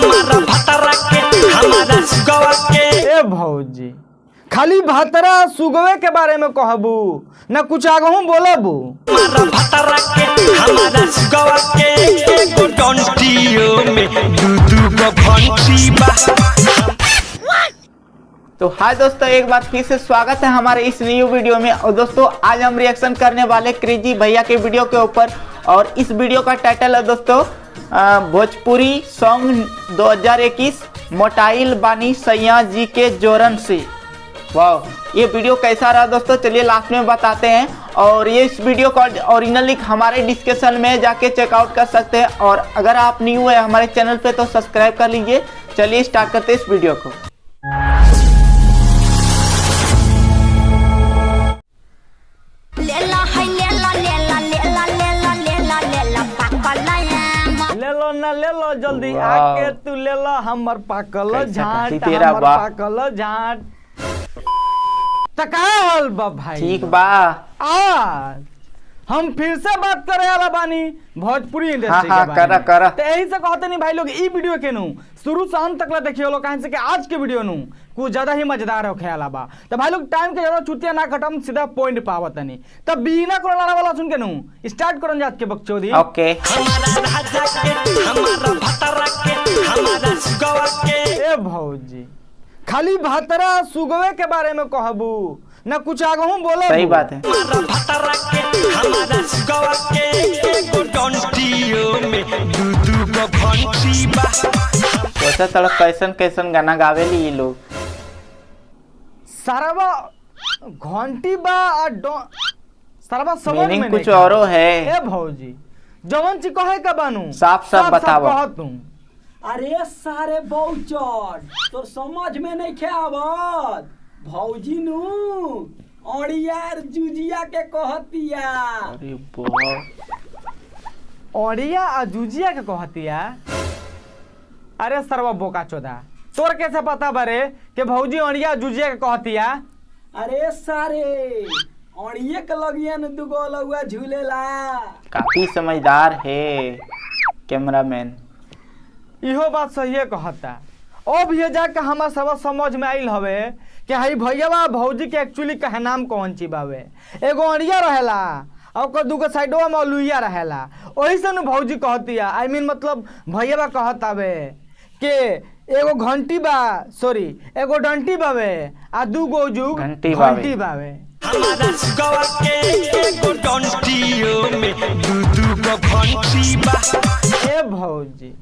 हमारा भतरा के हमारा सुगवा के। ए भौजी खाली भतरा सुगवे के बारे में कहबू ना कुछ आगहू बोलबू। हमारा भतरा के हमारा सुगवा के एगो डंटियो में दू गो घंटी बा। तो हाय दोस्तों, एक बार फिर से स्वागत है हमारे इस न्यू वीडियो में। और दोस्तों आज हम रिएक्शन करने वाले क्रेजी भैया के वीडियो के ऊपर। और इस वीडियो का टाइटल है दोस्तों भोजपुरी सॉन्ग 2021 मोटाइल बानी सैया जी के जोरन से। वाह, ये वीडियो कैसा रहा दोस्तों, चलिए लास्ट में बताते हैं। और ये इस वीडियो का ओरिजिनल लिंक हमारे डिस्क्रिप्शन में जाके चेकआउट कर सकते हैं। और अगर आप न्यू है हमारे चैनल पे तो सब्सक्राइब कर लीजिए। चलिए स्टार्ट करते हैं इस वीडियो को। ले लो जल्दी आके तू ले लो हमर पाकल झाट तेरा हमर पाकल झाट। तका हल बा भाई ठीक बा। आज हम फिर से बात करे वाला बानी भोजपुरी इंडस्ट्री के बारे में। करा तो यही से कहते नहीं भाई लोग ई वीडियो के नु शुरू से अंत तक ला देखियो लोग, कहां से कि आज के वीडियो नु कुछ ज्यादा ही मजेदार हो ख्याल बा। तो भाई लोग टाइम के ज्यादा छुट्टियां ना खत्म, सीधा पॉइंट पावत नहीं। तब बिना कोनो लड़ा वाला सुन के नु स्टार्ट करन जात के बकचोदी। ओके हमारा राजा के हमारा भतरा के हमारा सुगवा के। ए भौजी खाली भतरा सुगवे के बारे में कहबू ना कुछ आगहू बोलबू। सही बात है। हमारा भतरा के हमारा सुगवा के एगो डंटियो में दू गो घंटी बा। वैसे तो कैसन कैसन गाना गावेली ये लोग। सरवा घंटी बा सरवा समझ में मीनिंग नहीं कुछ औरो है। ए भौजी जवन ची कहे का बानू साफ साफ बताओ। कह तू अरे सारे बहुचर तो समझ में नहीं आवत। भौजी नु औड़ियार जुजिया के कहतिया। अरे वाह, औरिया आ जुजिया के कहतिया। अरे सरवा बोका चोदा, तोर कैसे पता बारे कि भौजी औरिया जुजिया के कहतिया। अरे सारे औड़िये के लगिया न दुगो लउआ झूलेला। काफी समझदार है कैमरामैन। इहो बात सही कहता। अब ये जाके हमार सब समझ में आइल हवे कि हई भैया भौजी के एक्चुअली कहे नाम कौन ची बावे। एगो अड़िया रहेला और ओकर दूगो साइडवा में लुइया रहेला, ओही से न भौजी कहतिया। आई मीन मतलब भैया कहतावे कि एगो घंटी बा, सॉरी एगो डंटी बावे आ दूगो जुग घंटी बावे। हमारा सुगवा के एगो डंटियो में दू गो घंटी बा। ए भौजी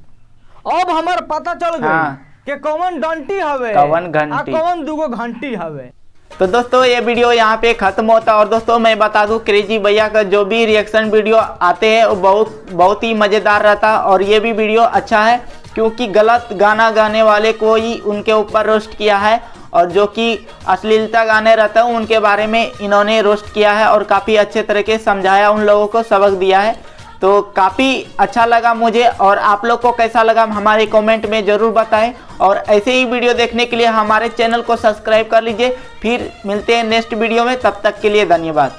अब हमार पता चल गई हाँ। कि कौन डंटी हवे कौन घंटी। आ कौन दूगो घंटी हवे। तो दोस्तों ये वीडियो यहाँ पे खत्म होता है। और दोस्तों मैं बता दूं क्रेजी भैया का जो भी रिएक्शन वीडियो आते हैं वो बहुत ही मज़ेदार रहता है। और ये भी वीडियो अच्छा है क्योंकि गलत गाना गाने वाले को ही उनके ऊपर रोस्ट किया है। और जो कि अश्लीलता गाने रहता है उनके बारे में इन्होंने रोस्ट किया है और काफ़ी अच्छे तरीके से समझाया, उन लोगों को सबक दिया है। तो काफ़ी अच्छा लगा मुझे। और आप लोग को कैसा लगा हमारे कमेंट में ज़रूर बताएं। और ऐसे ही वीडियो देखने के लिए हमारे चैनल को सब्सक्राइब कर लीजिए। फिर मिलते हैं नेक्स्ट वीडियो में, तब तक के लिए धन्यवाद।